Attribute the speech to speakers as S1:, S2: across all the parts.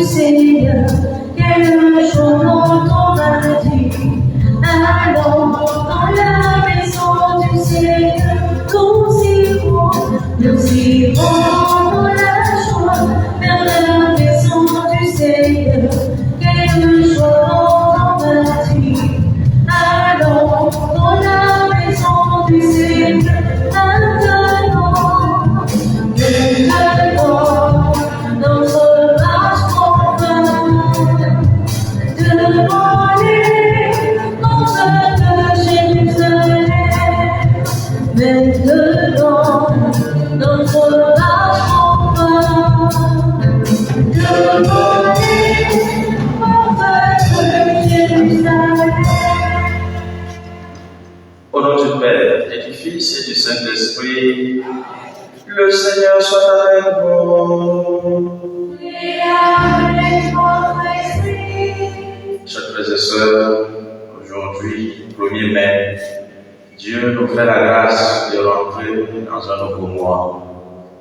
S1: Seigneur, quel jour ton bâti. Allons dans la maison du Seigneur, nous irons dans la joie vers la maison du Seigneur, quel jour ton bâti. Allons dans la maison du Seigneur,
S2: Au nom du Père et du Fils et du Saint-Esprit, le Seigneur soit avec vous.
S1: Et avec votre esprit.
S2: Chers frères et sœurs, aujourd'hui, 1er mai, Dieu nous fait la grâce de rentrer dans un nouveau mois.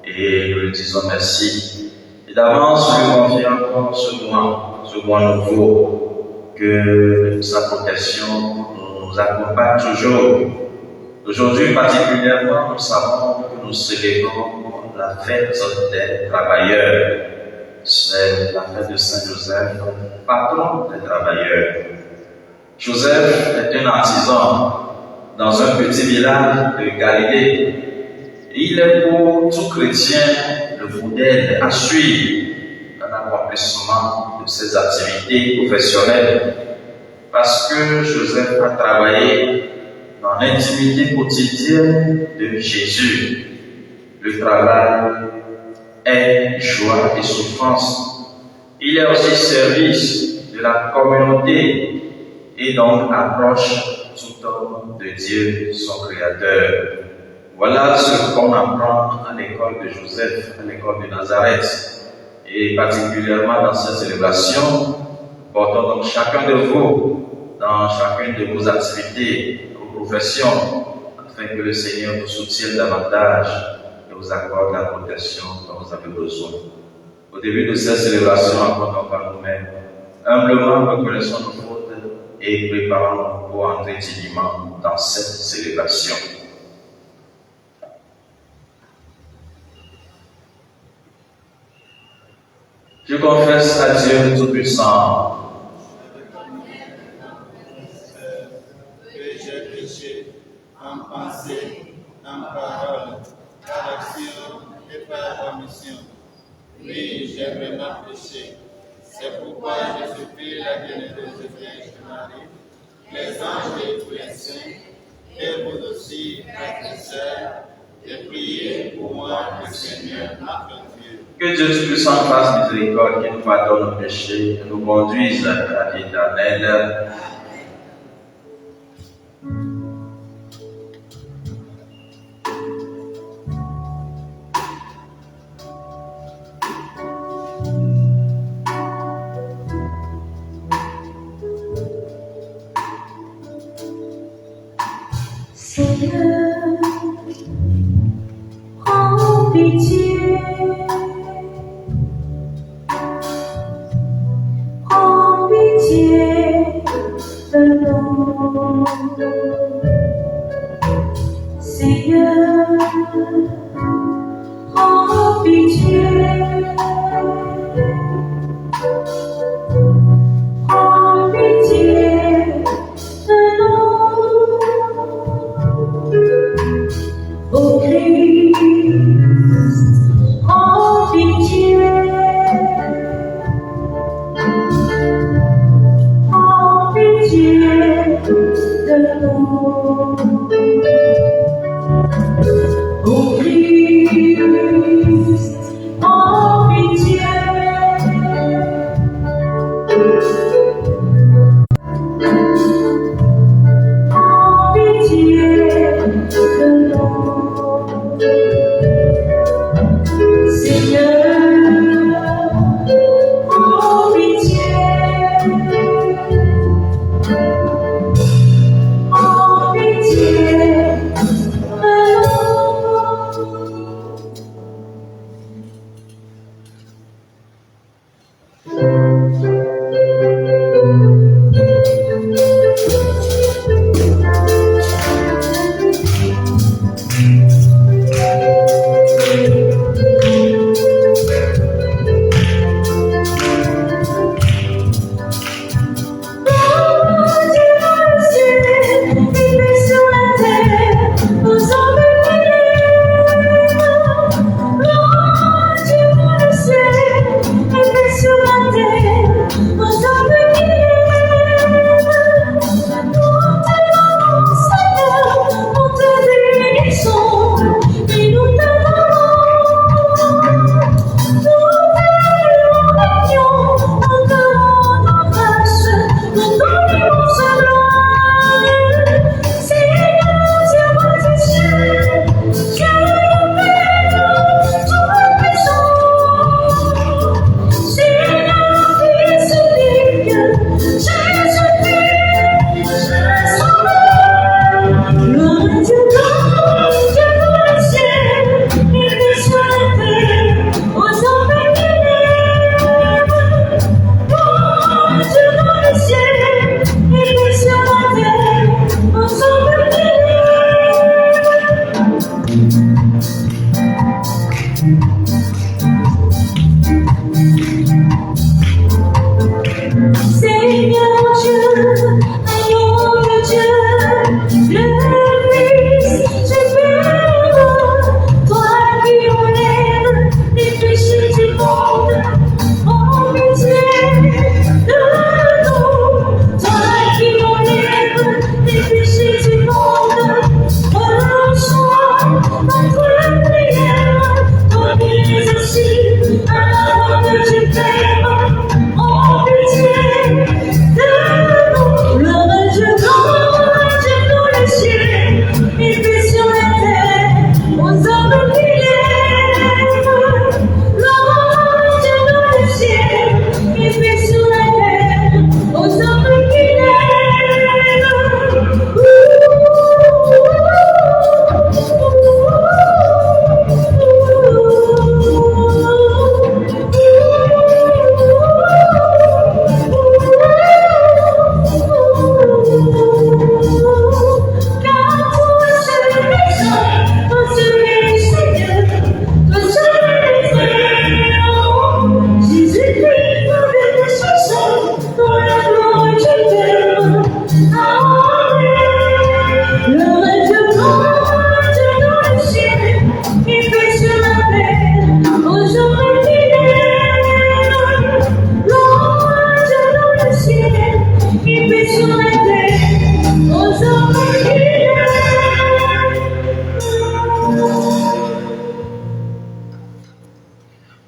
S2: Et nous lui disons merci. Et d'avance, je lui confie encore ce mois nouveau, que sa protection nous accompagne toujours. Aujourd'hui, particulièrement, nous savons que nous célébrons la fête des travailleurs. C'est la fête de Saint Joseph, patron des travailleurs. Joseph est un artisan dans un petit village de Galilée. Il est pour tout chrétien le modèle à suivre dans l'accomplissement de ses activités professionnelles. Parce que Joseph a travaillé dans l'intimité quotidienne de Jésus. Le travail est joie et souffrance. Il est aussi service de la communauté et donc approche tout homme de Dieu, son Créateur. Voilà ce qu'on apprend à l'école de Joseph, à l'école de Nazareth. Et particulièrement dans cette célébration, portons donc chacun de vous dans chacune de vos activités, vos professions, afin que le Seigneur vous soutienne davantage et vous accorde la protection dont vous avez besoin. Au début de cette célébration, apprenons par nous-mêmes, humblement reconnaissons nos fautes et préparons-nous pour entrer dignement dans cette célébration. Je confesse à Dieu Tout-Puissant
S3: que j'ai péché en pensée, en parole, par action et par omission. Oui, j'ai vraiment péché. C'est pourquoi je supplie la bienheureuse Vierge Marie, les anges et tous les saints, et vous aussi, frères et sœurs, de prier pour moi, le Seigneur, notre Dieu.
S2: Que Dieu Tout-Puissant fasse miséricorde, qu'il nous pardonne nos péchés, et nous conduise à la vie éternelle.
S1: Seigneur, prends pitié. Prends pitié de nous. Seigneur, prends pitié. Prends pitié de nous. Ô Christ, prends pitié. Prends pitié de nous. Ô Christ, prends pitié. Prends pitié de nous. Seigneur, prends pitié. Prends pitié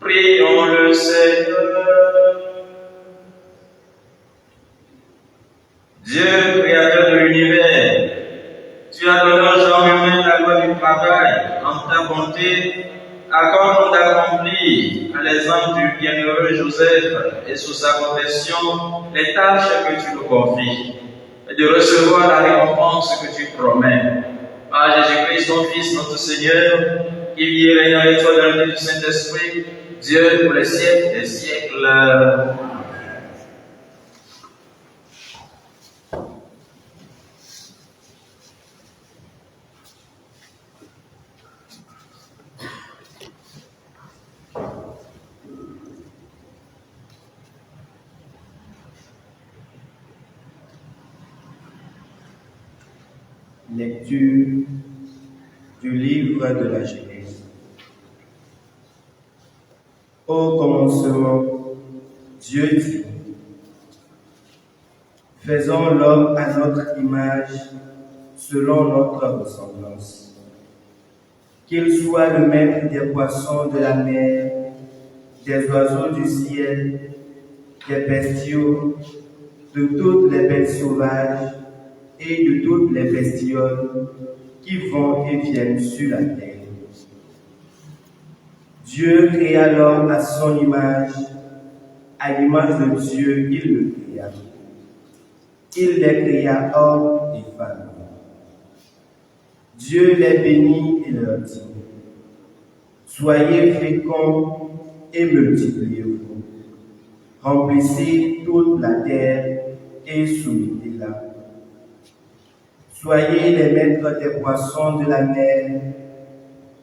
S2: Prions le Seigneur. Dieu, créateur de l'univers, tu as donné aux gens humains la loi du travail. En ta bonté, accorde-nous d'accomplir, à l'exemple du bienheureux Joseph et sous sa protection, les tâches que tu nous confies, et de recevoir la récompense que tu promets. Par Jésus-Christ, ton Fils, notre Seigneur, qui vit et règne avec toi dans l'unité du Saint-Esprit, Dieu pour les siècles des siècles.
S4: Lecture du livre de la Genèse. Au commencement, Dieu dit: faisons l'homme à notre image, selon notre ressemblance. Qu'il soit le maître des poissons de la mer, des oiseaux du ciel, des bestiaux, de toutes les bêtes sauvages et de toutes les bestioles qui vont et viennent sur la terre. Dieu créa l'homme à son image, à l'image de Dieu, il le créa. Il les créa hommes et femmes. Dieu les bénit et leur dit: soyez féconds et multipliez-vous. Remplissez toute la terre et soumettez-la. Soyez les maîtres des poissons de la mer,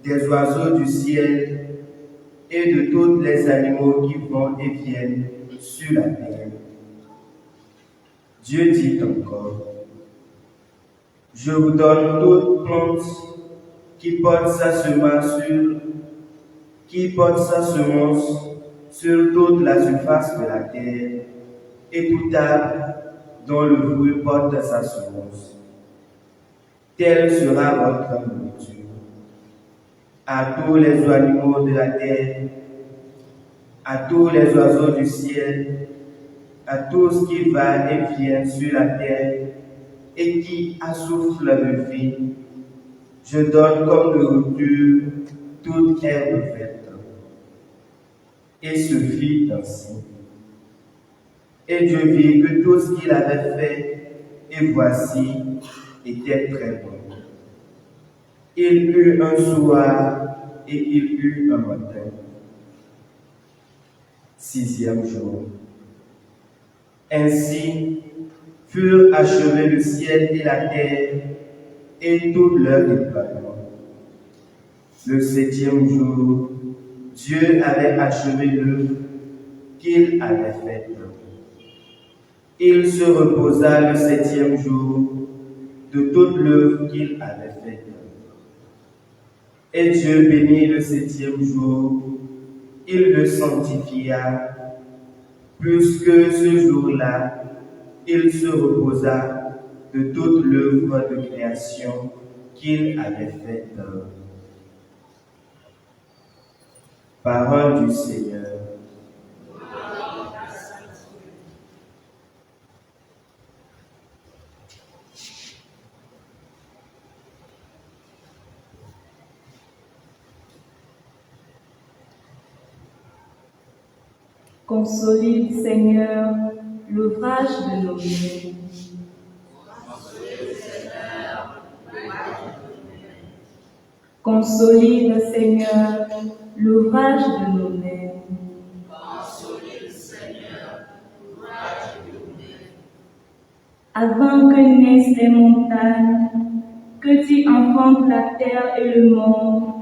S4: des oiseaux du ciel et de tous les animaux qui vont et viennent sur la terre. Dieu dit encore, je vous donne toute plante qui porte sa semence sur toute la surface de la terre, et tout arbre dont le fruit porte sa semence. Telle sera votre nourriture. À tous les animaux de la terre, à tous les oiseaux du ciel, à tout ce qui va et vient sur la terre et qui assouffle de vie, je donne comme nourriture toute herbe verte. Et ce fit ainsi. Et Dieu vit que tout ce qu'il avait fait, et voici, était très bon. Il eut un soir et il eut un matin. 6e jour. Ainsi furent achevés le ciel et la terre et tout leur déploiement. Le 7e jour, Dieu avait achevé l'œuvre qu'il avait faite. Il se reposa le 7e jour de toute l'œuvre qu'il avait faite. Et Dieu bénit le 7e jour, il le sanctifia, puisque ce jour-là, il se reposa de toute l'œuvre de création qu'il avait faite. Parole du Seigneur.
S1: Consolide, Seigneur, l'ouvrage de nos mains. Consolide, Seigneur, l'ouvrage de nos mains. Avant que naissent les montagnes, que tu enfantes la terre et le monde,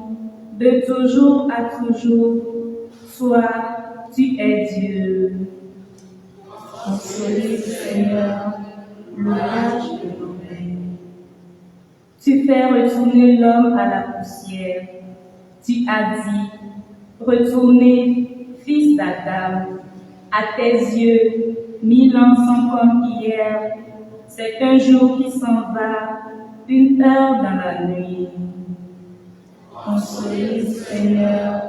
S1: de toujours à toujours, sois, tu es Dieu. Consolide, Seigneur, l'ouvrage de nos mains. Tu fais retourner l'homme à la poussière. Tu as dit, retournez, fils d'Adam, à tes yeux, 1000 ans sont comme hier. C'est un jour qui s'en va, une heure dans la nuit. Consolide, Seigneur,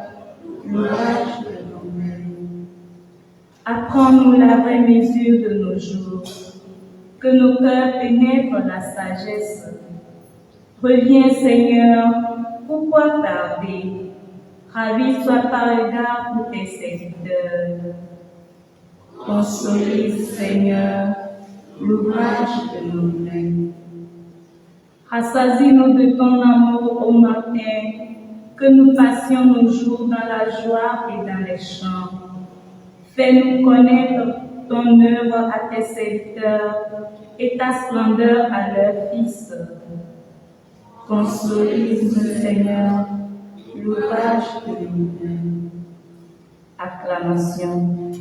S1: l'ouvrage de nos mains. Apprends-nous la vraie mesure de nos jours, que nos cœurs pénètrent la sagesse. Reviens, Seigneur, pourquoi tarder? Ravis-toi par égard pour tes serviteurs. Consolide, Seigneur, l'ouvrage de nos mains. Rassasie-nous de ton amour au matin, que nous passions nos jours dans la joie et dans les chants. Fais-nous connaître ton œuvre à tes serviteurs et ta splendeur à leurs fils. Consolide, Seigneur, l'ouvrage de nos mains. Acclamation.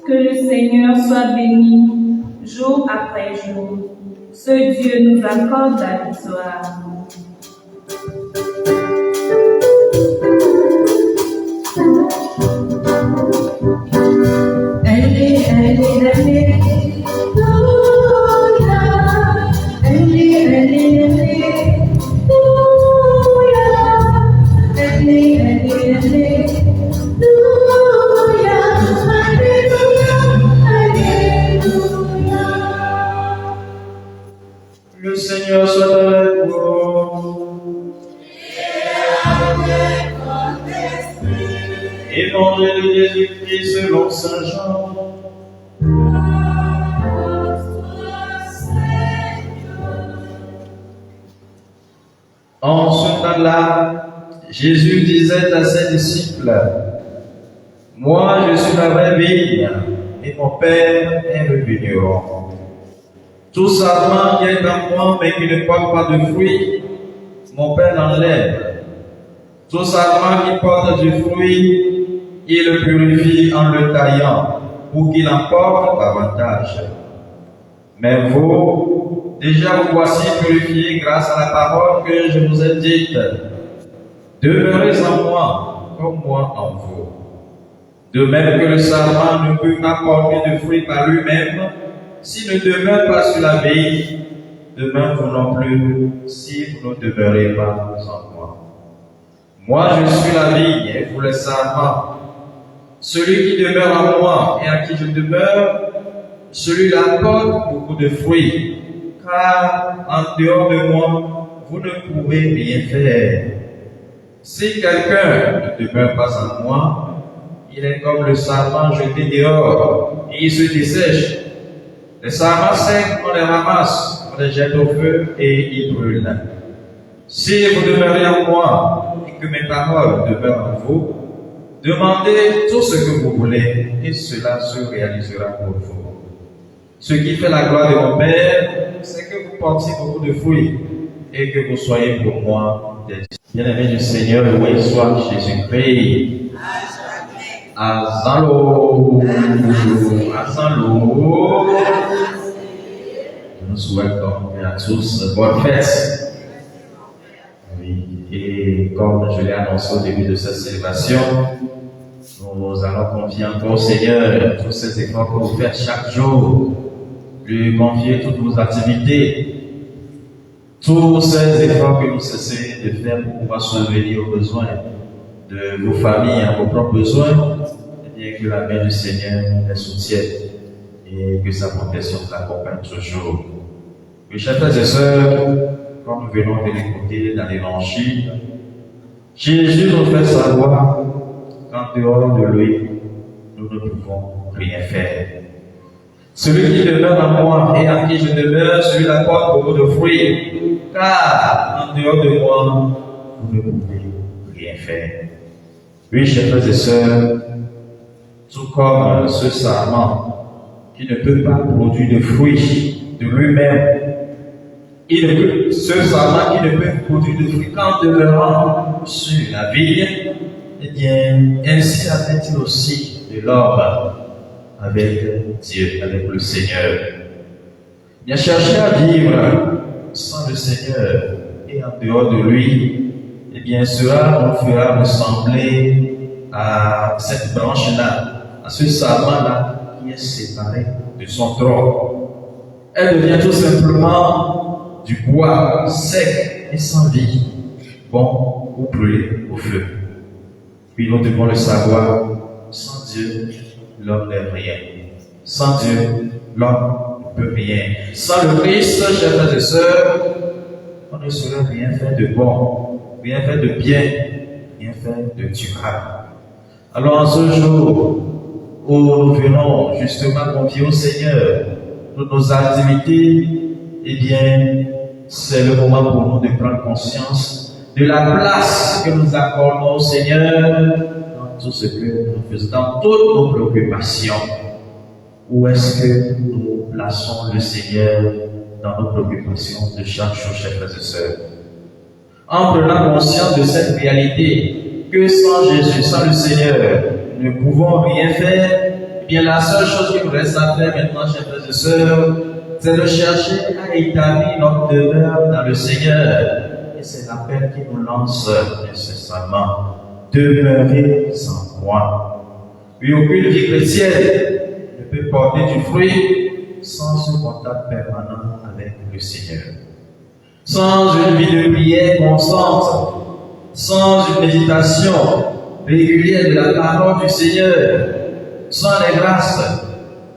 S1: Que le Seigneur soit béni jour après jour. Ce Dieu nous accorde la victoire.
S2: Jésus-Christ selon Saint Jean. En ce temps-là, Jésus disait à ses disciples, « Moi, je suis la vraie vigne, et mon Père est le vigneron. Tout sarment qui est en moi, mais qui ne porte pas de fruits, mon Père l'enlève. Tout sarment qui porte du fruit, il le purifie en le taillant, pour qu'il en porte davantage. Mais vous, déjà vous voici purifiés grâce à la parole que je vous ai dite. Demeurez en moi, comme moi en vous. De même que le sarment ne peut pas porter de fruits par lui-même, s'il ne demeure pas sur la vigne, de même vous non plus, si vous ne demeurez pas en moi. Moi je suis la vigne et vous les sarments. Celui qui demeure en moi et à qui je demeure, celui-là porte beaucoup de fruits, car en dehors de moi, vous ne pouvez rien faire. Si quelqu'un ne demeure pas en moi, il est comme le sarment jeté dehors, et il se dessèche. Les sarments secs, on les ramasse, on les jette au feu et ils brûlent. Si vous demeurez en moi, et que mes paroles demeurent en vous, demandez tout ce que vous voulez, et cela se réalisera pour vous. Ce qui fait la gloire de mon Père, c'est que vous portiez beaucoup de fruits, et que vous soyez pour moi des disciples. Bien-aimés du Seigneur, loué soit Jésus-Christ. Azalo, Azalo. Je nous souhaite donc à tous bonne fête. Oui, et comme je l'ai annoncé au début de cette célébration, nous allons confier encore au Seigneur tous ces efforts que vous faites chaque jour, lui confier toutes vos activités, tous ces efforts que vous cessez de faire pour pouvoir subvenir aux besoins de vos familles, à vos propres besoins, et bien que la main du Seigneur les soutienne et que sa protection l'accompagne toujours. Mes chers frères et sœurs, comme nous venons de l'écouter dans l'Évangile, Jésus nous fait savoir qu'en dehors de lui, nous ne pouvons rien faire. Celui qui demeure en moi et en qui je demeure, celui-là porte beaucoup de fruits, car en dehors de moi, vous ne pouvez rien faire. Oui, chers frères et sœurs, tout comme ce sarment qui ne peut pas produire de fruits de lui-même, ce sarment qui ne peut produire de fruits qu'en demeurant sur la vigne, eh bien, ainsi en est-il aussi de l'homme avec Dieu, avec le Seigneur. Bien, chercher à vivre sans le Seigneur et en dehors de lui, eh bien, cela nous fera ressembler à cette branche-là, à ce sarment-là qui est séparé de son tronc. Elle devient tout simplement du bois sec et sans vie, bon ou brûlé au feu. Puis nous devons le savoir, sans Dieu, l'homme n'est rien. Sans Dieu, l'homme ne peut rien. Sans le Christ, chers frères et sœurs, on ne saurait rien faire de bon, rien faire de bien, rien faire de durable. Alors en ce jour où nous venons justement confier au Seigneur toutes nos activités, eh bien, c'est le moment pour nous de prendre conscience de la place que nous accordons au Seigneur dans tout ce que nous faisons, dans toutes nos préoccupations. Où est-ce que nous plaçons le Seigneur dans nos préoccupations de chaque jour, chers frères et sœurs? En prenant conscience de cette réalité, que sans Jésus, sans le Seigneur, nous ne pouvons rien faire, eh bien la seule chose qu'il nous reste à faire maintenant, chers frères et sœurs, c'est de chercher à établir notre demeure dans le Seigneur. Et c'est l'appel qui nous lance incessamment. Demeurez en moi. Oui, aucune vie chrétienne ne peut porter du fruit sans ce contact permanent avec le Seigneur. Sans une vie de prière constante, sans une méditation régulière de la parole du Seigneur, sans les grâces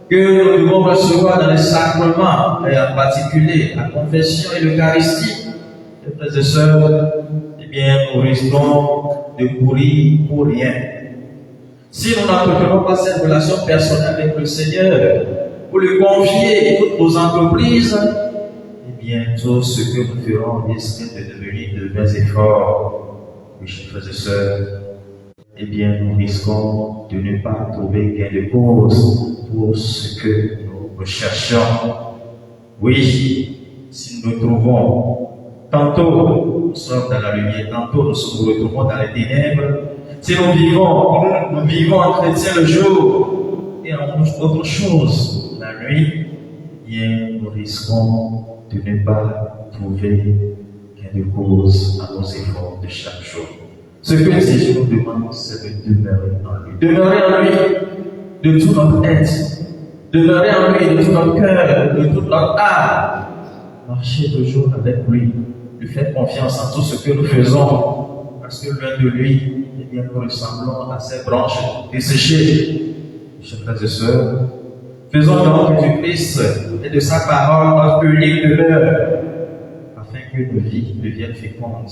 S2: que nous devons recevoir dans les sacrements, et en particulier la confession et l'Eucharistie, les frères et sœurs, eh bien, nous risquons de courir pour rien. Si nous n'entretenons pas cette relation personnelle avec le Seigneur, pour lui confier toutes nos entreprises, eh bien, tout ce que nous ferons risque de devenir de vains efforts. Oui, chers frères et sœurs, eh bien, nous risquons de ne pas trouver gain de cause pour ce que nous recherchons. Oui, si nous nous trouvons, tantôt nous sommes dans la lumière, tantôt nous nous retrouvons dans les ténèbres. Si nous vivons en chrétien le jour et en autre chose la nuit, eh bien, nous risquons de ne pas trouver gain de cause à nos efforts de chaque jour. Ce que le Seigneur nous demande, c'est de demeurer en lui. Demeurer en lui de tout notre être. Demeurer en lui de tout notre cœur, de toute notre âme. Marcher toujours avec lui. Lui faire confiance en tout ce que nous faisons. Parce que loin de lui, eh bien, nous ressemblons à ces branches desséchées. Chers frères et sœurs, faisons donc du Christ et de sa parole notre unique demeure, afin que nos vies deviennent fécondes,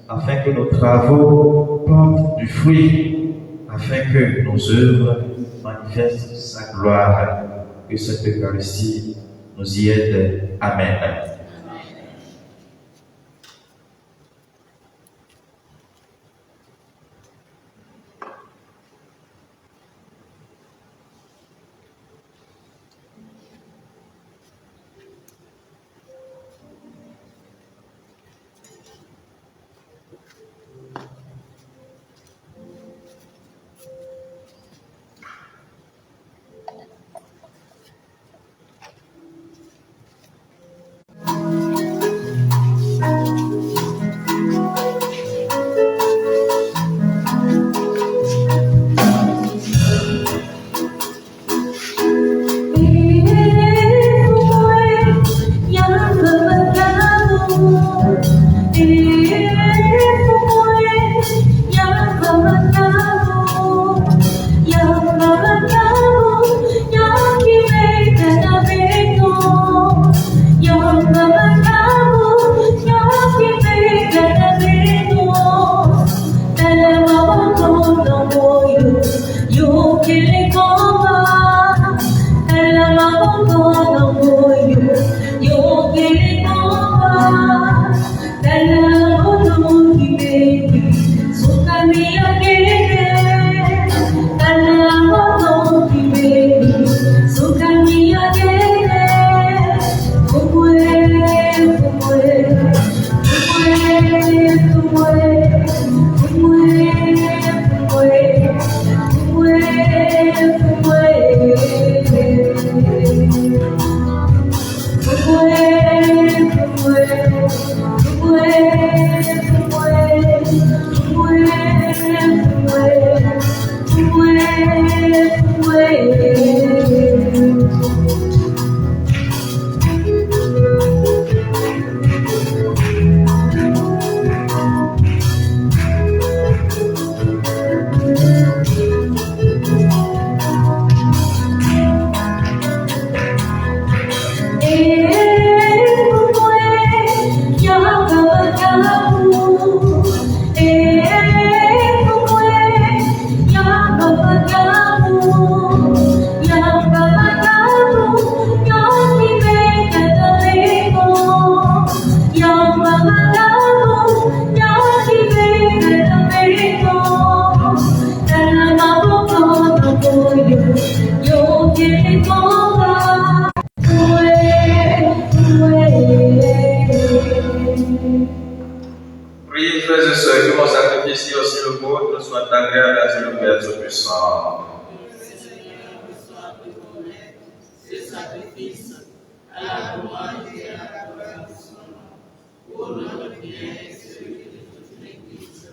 S2: afin que nos travaux portent du fruit, afin que nos œuvres manifestent sa gloire. Que cette Eucharistie nous y aide. Amen. Priez, frères et sœurs, que mon sacrifice et aussi le vôtre soit agréable à Dieu le Père Tout-Puissant.
S5: Ce sacrifice à la gloire et à la gloire de son nom, pour notre bien et celui de toute l'Église.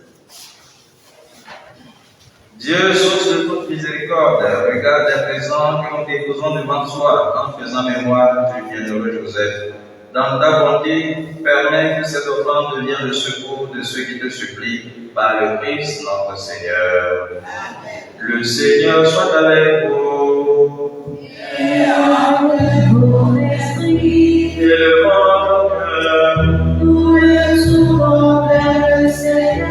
S2: Dieu, source de toute miséricorde, regarde à présent que nous déposons devant toi en faisant mémoire du bienheureux Joseph. Dans ta bonté, permets que cette offrande devienne le secours de ceux qui te supplient par le Christ notre Seigneur. Amen. Le Seigneur soit avec vous.
S1: Et avec mon esprit,
S2: Élevons nos cœurs.
S1: nous le soulevons vers le Seigneur.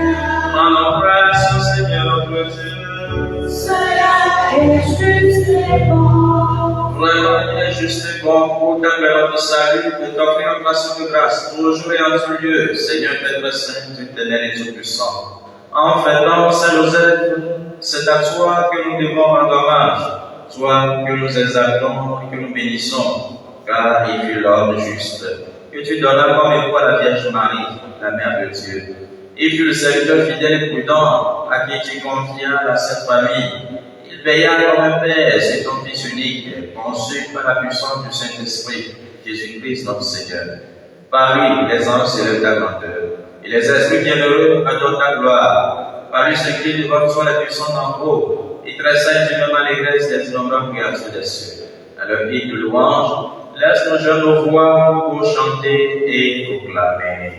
S2: Rendons grâce au Seigneur notre Dieu.
S1: Seul
S2: miséricorde pour contempler notre salut, de t'offrir notre action de grâce, pour jouer en tout lieu, Seigneur Père Saint, éternel et tout-puissant. En fêtant Saint Joseph, c'est à toi que nous devons rendre hommage, toi que nous exaltons et que nous bénissons, car il fut l'homme juste, que tu donnas comme époux à la Vierge Marie, la Mère de Dieu. Il fut le serviteur fidèle et prudent à qui tu confias la Sainte Famille. Il veilla comme un Père sur ton Fils unique, conçu par la puissance du Saint-Esprit, Jésus-Christ notre Seigneur. Par lui, les anges s'élèvent ta grandeur, et les esprits bienheureux adorent ta gloire. Par lui s'écrit devant toi la puissance en haut, et tressaille d'une même allégresse des innombrables créatures des cieux. À leur pied de louange, laisse nos jeunes nos voix pour chanter et proclamer.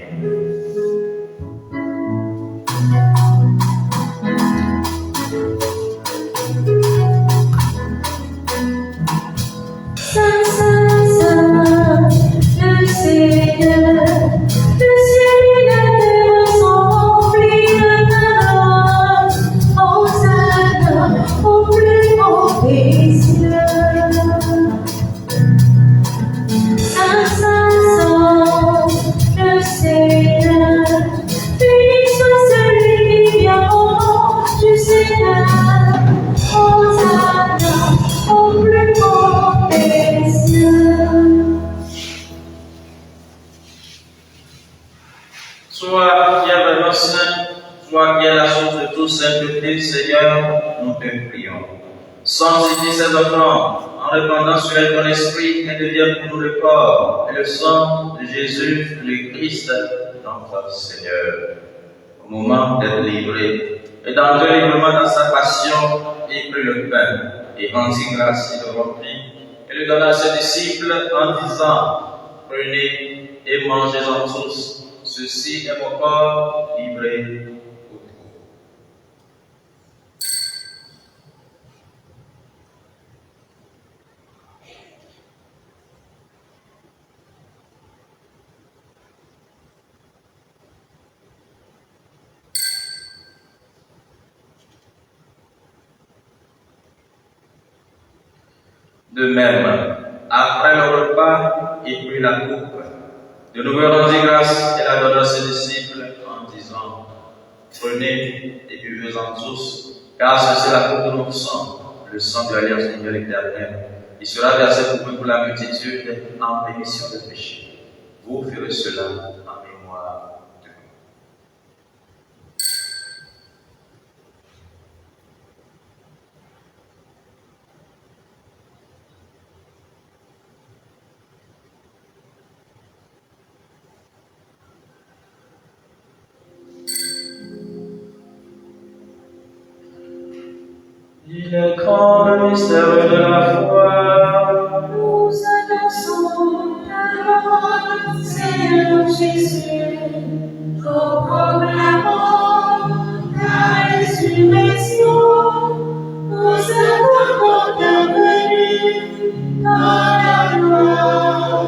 S2: Toi qui es vraiment saint, toi qui es la source de toute sainteté, Seigneur, nous te prions. Sanctifie ces offrandes en répandant sur elles ton esprit et deviens pour nous le corps et le sang de Jésus, le Christ, notre Seigneur. Au moment d'être livré et dans le livrement dans sa passion, il prit le pain et rendit grâce, il le rompit et le donna à ses disciples en disant: prenez et mangez-en tous. Ceci est mon corps livré pour vous. De même, après le repas, il prit la coupe. De nouveau rendit grâce et la donna à ses disciples en disant: prenez et buvez-en tous, car ceci est la coupe de notre sang, le sang de l'alliance nouvelle éternelle. Il sera versé pour vous pour la multitude en rémission des péchés. Vous ferez cela en mémoire de nous. Il est grand le mystère de la foi.
S1: Nous annonçons ta mort, Seigneur Jésus. Nous proclamons ta résurrection. Nous attendons ta venue dans la gloire.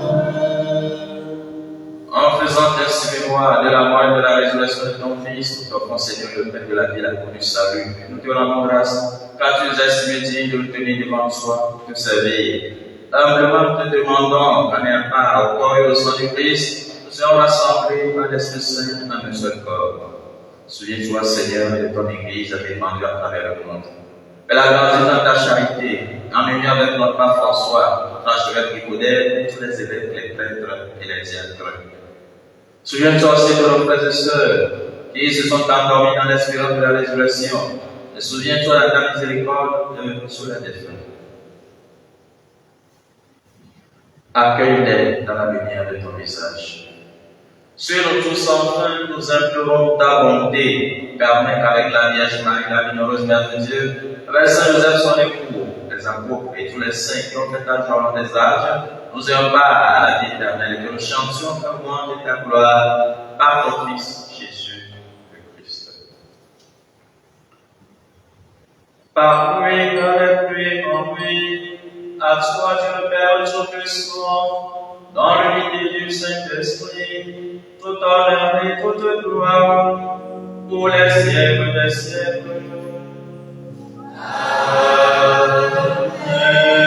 S2: En faisant ainsi mémoire de la mort et de la résurrection de ton Fils, nous t'offrons, Seigneur, le pain de la vie, la coupe du salut. Nous te rendons grâce, car tu nous as estimé dignes de nous tenir devant toi pour te servir. Humblement, nous te demandons, en ayant part au corps et au sang du Christ, nous serons rassemblés par l'Esprit Saint en un seul corps. Souviens-toi, Seigneur, de ton Église répandue à travers le monde. Elle a grandi dans ta charité, en union avec notre Père François, notre archevêque Nicodème, et tous les évêques, les prêtres et les diacres. Souviens-toi aussi de nos frères et sœurs qui se sont endormis dans l'espérance de la résurrection. Et souviens-toi de ta miséricorde sur la défunte. Accueille-les dans la lumière de ton visage. Sur nous tous, enfin, nous implorons ta bonté. Permets qu'avec la Vierge Marie, la bienheureuse Mère de Dieu, avec Saint Joseph, son époux, les apôtres et tous les saints qui ont fait âge pendant des âges, nous ayons part à la vie éternelle et que nous chantions ta louange et ta gloire par ton Fils Jésus le Christ. Par lui, avec lui, en lui, à toi, Dieu le Père Tout-Puissant, dans l'unité du Saint-Esprit, tout honneur et toute gloire, pour les siècles des siècles. Amen.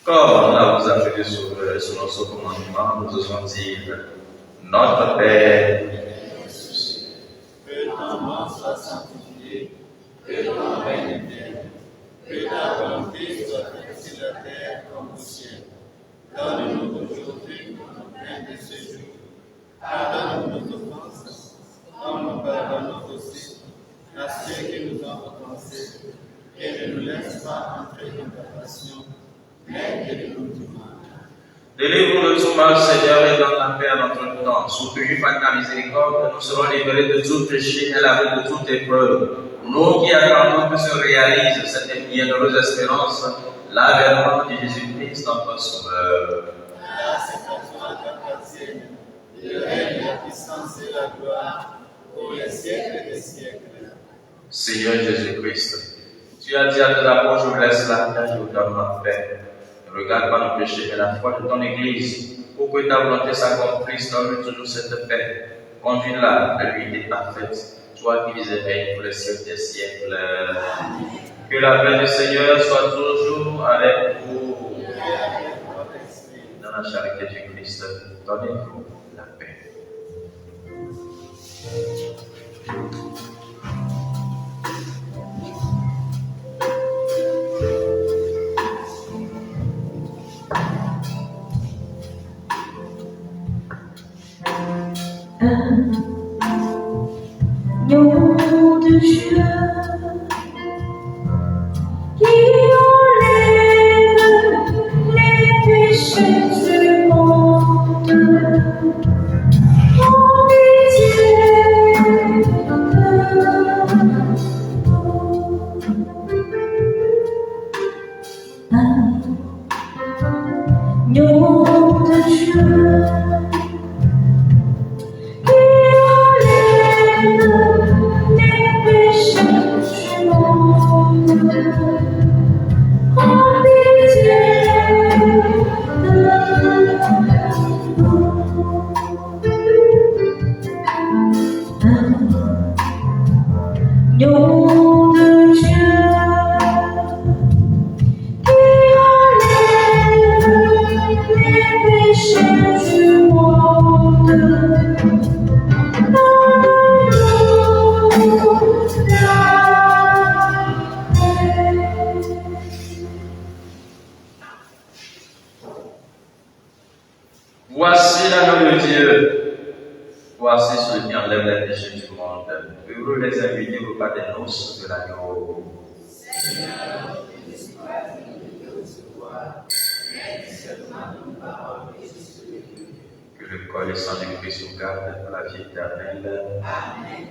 S2: Comme là vous appelez sur notre commandement, nous osons dire Notre Père,
S3: que ton nom soit sanctifié, que ton règne vienne, que ta volonté soit faite sur la terre comme au ciel. Donne-nous aujourd'hui notre pain de ce jour. Pardonne-nous nos offenses, comme nous pardonnons aussi à ceux qui nous ont offensés. Et ne nous laisse pas entrer dans ta passion, mais délivre-nous du mal.
S2: Délivre-nous de tout mal, Seigneur, et donne la paix à notre temps. Soutenus par ta miséricorde, nous serons libérés de tout péché et lavés de toute épreuve. Nous qui attendons que se réalise cette bienheureuse espérance, l'avènement de Jésus-Christ, notre Sauveur.
S3: Grâce à toi, t'appartienne, le règne, la puissance et la gloire, pour les siècles des siècles.
S2: Seigneur Jésus-Christ, tu as dit à tes apôtres, je vous laisse la paix, je vous donne ma paix. Ne regarde pas nos péchés, mais la foi de ton Église, pour que ta volonté s'accomplisse, donne toujours cette paix. Conduis-la à l'unité parfaite, toi qui vis et règnes pour les siècles des siècles. Que la paix du Seigneur soit toujours avec vous. Dans la charité du Christ, donnez-vous la paix.
S1: Nom de Dieu qui enlève les péchés du monde. En pitié de nous. Nom de Dieu qui enlève les péchés du monde. En pitié de nous. Nom de Dieu qui enlève les péchés du monde.
S2: Voici l'agneau de Dieu. Voici celui qui enlève les péchés du monde. Heureux les invités au repas des noces de l'agneau. Que le corps et le sang du Christ nous gardent pour la vie éternelle. Amen.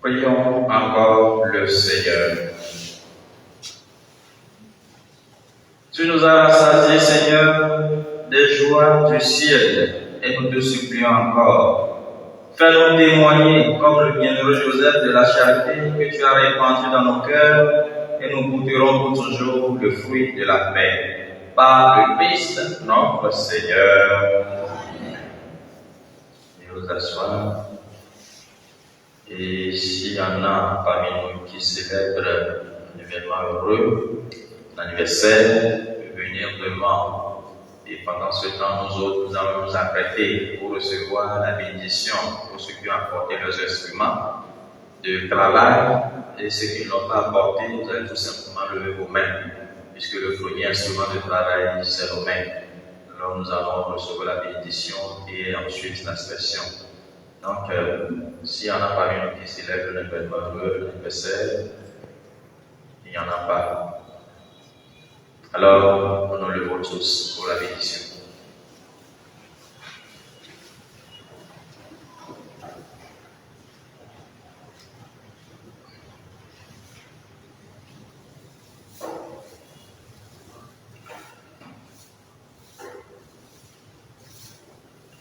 S2: Prions encore le Seigneur. Tu nous as rassasiés, Seigneur, des joies du ciel, et nous te supplions encore. Fais-nous témoigner, comme le bienheureux Joseph, de la charité que tu as répandue dans nos cœurs, et nous goûterons pour toujours le fruit de la paix. Par le Christ, notre Seigneur. Et nous asseoir. Et s'il y en a parmi nous qui célèbrent un événement heureux, l'anniversaire, venir devant. Et pendant ce temps, nous autres, nous allons nous apprêter pour recevoir la bénédiction pour ceux qui ont apporté leurs instruments de travail. Et ceux qui ne l'ont pas apporté, vous allez tout simplement lever vos mains, puisque le premier instrument de travail, c'est nos mains. Alors nous allons recevoir la bénédiction et ensuite l'expression. Donc, s'il y en a parmi nous qui célèbrent l'événement heureux, l'anniversaire, il n'y en a pas. Alors, nous nous levons tous pour la bénédiction.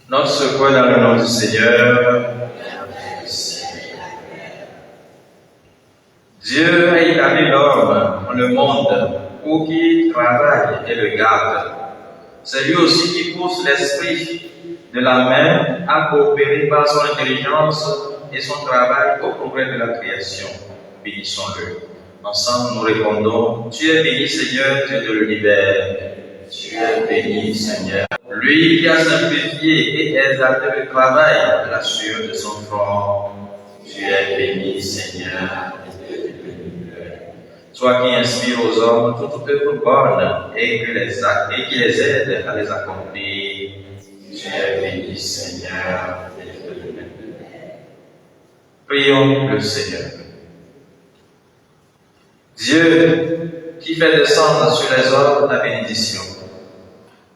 S2: Notre secours dans le nom du Seigneur. Dieu a établi l'homme dans le monde pour qu'il travaille et le garde. C'est lui aussi qui pousse l'esprit de la main à coopérer par son intelligence et son travail au progrès de la création. Bénissons-le. Ensemble, nous répondons, tu es béni Seigneur, Dieu de l'univers. Tu es béni Seigneur. Lui qui a simplifié et exalté le travail de la sueur de son front. Tu es béni Seigneur. Toi qui inspires aux hommes toute œuvre bonne et qui les aide à les accomplir. Tu es béni Seigneur. Prions le Seigneur. Dieu qui fait descendre sur les hommes ta bénédiction.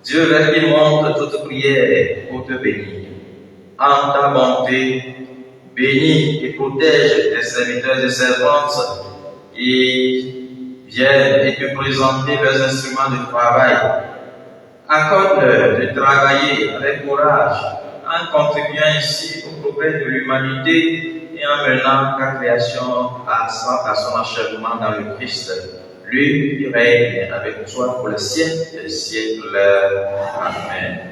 S2: Dieu vers qui montre toute prière pour te bénir. En ta bonté, bénis et protège tes serviteurs et servantes qui viennent et te présenter leurs instruments de travail. Accorde-leur de travailler avec courage, en contribuant ainsi au progrès de l'humanité et en menant ta création à son achèvement dans le Christ. Lui qui règne avec toi pour les siècles des siècles. Amen.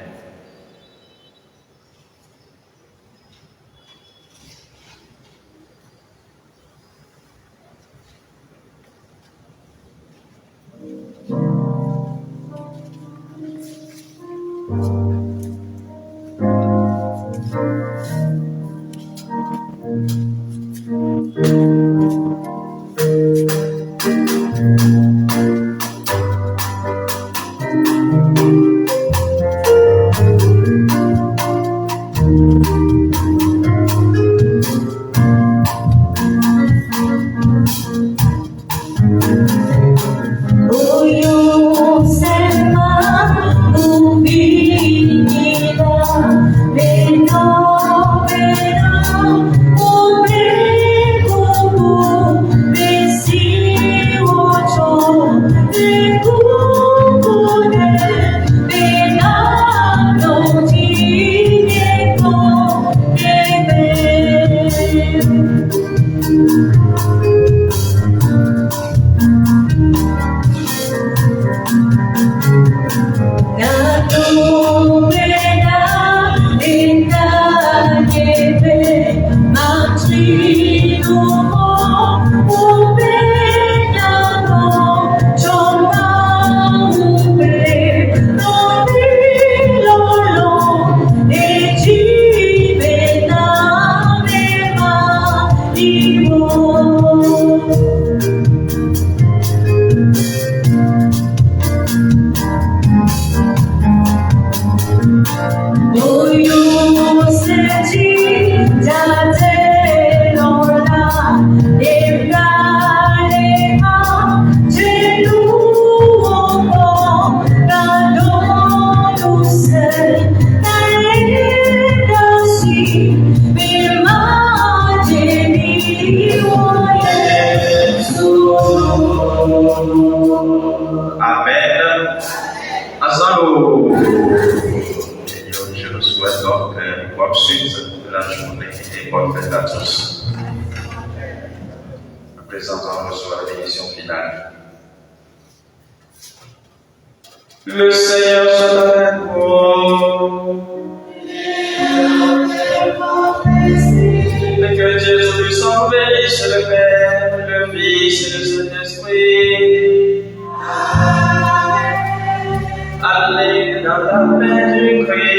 S2: Amen. Ensemble, je nous souhaite donc une bonne suite de la journée et bonne fête à tous. À présent, on reçoit la bénédiction finale. Le Seigneur soit avec vous. Et que Dieu Tout-Puissant bénisse le Père, le Fils et le Saint-Esprit. Allez dans la paix du Christ.